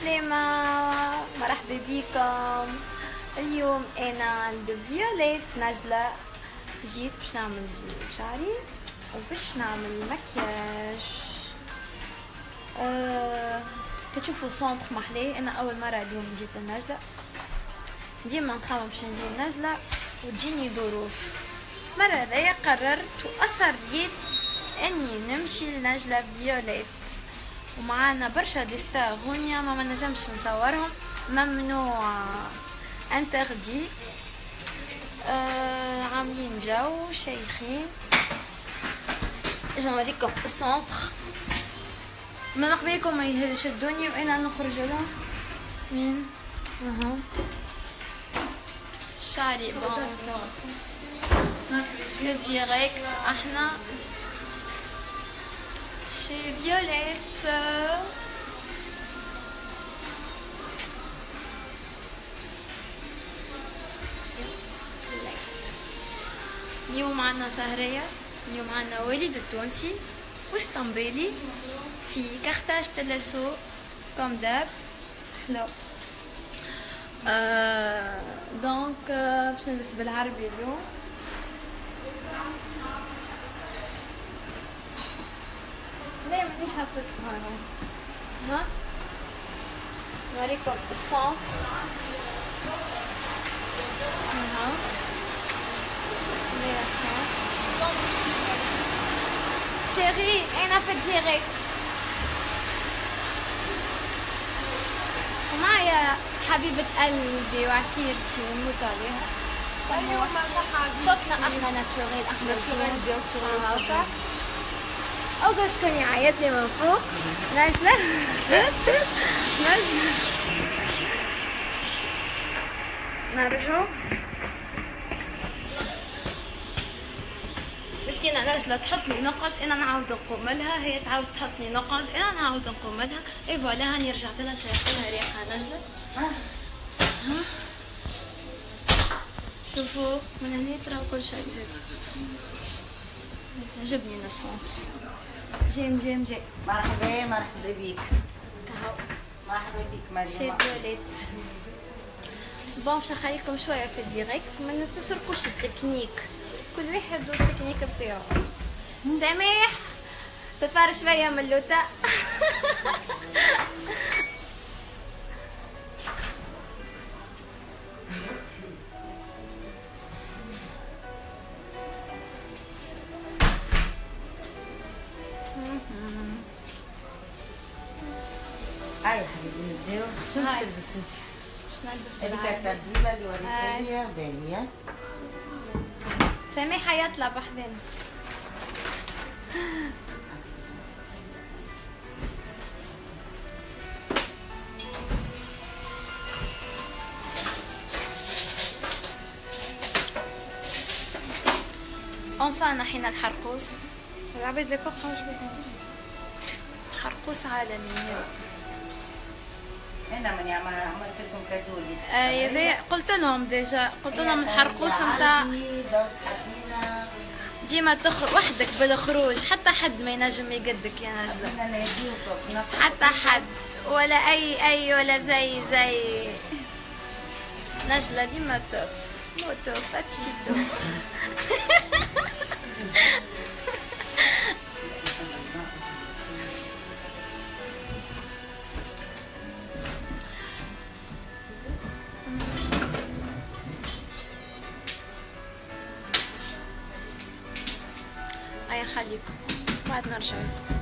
عالسلامة، مرحبا بكم. اليوم انا عند فيوليت نجلة، جيت باش نعمل شعري وباش نعمل مكياج. كتشوفوا سونتر محلاه. انا اول مرة اليوم جيت لنجلة، ديما نخمم باش نجي لنجلة وتجيني ظروف. مرة هذيا قررت واصريت اني نمشي لنجلة فيوليت، ومعانا برشا ديستا غونيا ما نجمش نصورهم، ممنوع انتردي. عاملين جو شيخين. نوريكم السونتر من قبيلكم ما يشدوني وانا نخرج لهم. مين شعري بون ديريكت احنا شي فيوليت. اليوم عنا سهرية، اليوم عنا والد التونسي واسطنبولي في كارتاج تلاسو كوم داب حلو. دونك باش نلبس بالعربي اليوم. لا مانيش هبطتكم ها نوريكم السونتر. شيري انا في الديريكت ومعايا حبيبة قلبي وعشيرتي ونموت عليها. شفنا احنا ناتشوريل، احنا زين اوزا شكون يعيط لي من فوق. نجلة نجلة نرجعو. مسكينة نجلة تحطني نقط، انا نعاود نقوم لها، هي تعاود تحطني نقط، انا نعاود نقوم لها. اي فوالا هاني رجعت لها، شايفة لها ريقها نجلة. شوفوا من هنا ترى كل شيء زاد. عجبني السونتر. جيم مرحبا بيك. تهو مرحبا بيك مريم. شي فيوليت. بون باش نخليكم شويه في الديريكت، ما تسرقوش التكنيك، كل واحد والتكنيك بتاعو. سميح تتفرج شويه من اللوتا. هاي حبيبي نبداو. شو تلبس انت؟ باش نلبس هذيك بالعربي. التبديله اللي وريتها لي باليه. سميحة يطلع بحذنا. انفان نحينا الحرقوس. العبيد لي بوخ حرقوس عالمي هذا. انا من عملت لكم كادو اللي قلت لهم ديجا، قلت لهم الحرقوس نتاع ديما تخرج وحدك بالخروج، حتى حد ما ينجم يقدك يا نجلة، حتى حد ولا اي ولا زي نجلة ديما توب موتو فتفيتو. هيا خليكم بعد نرجع لكم.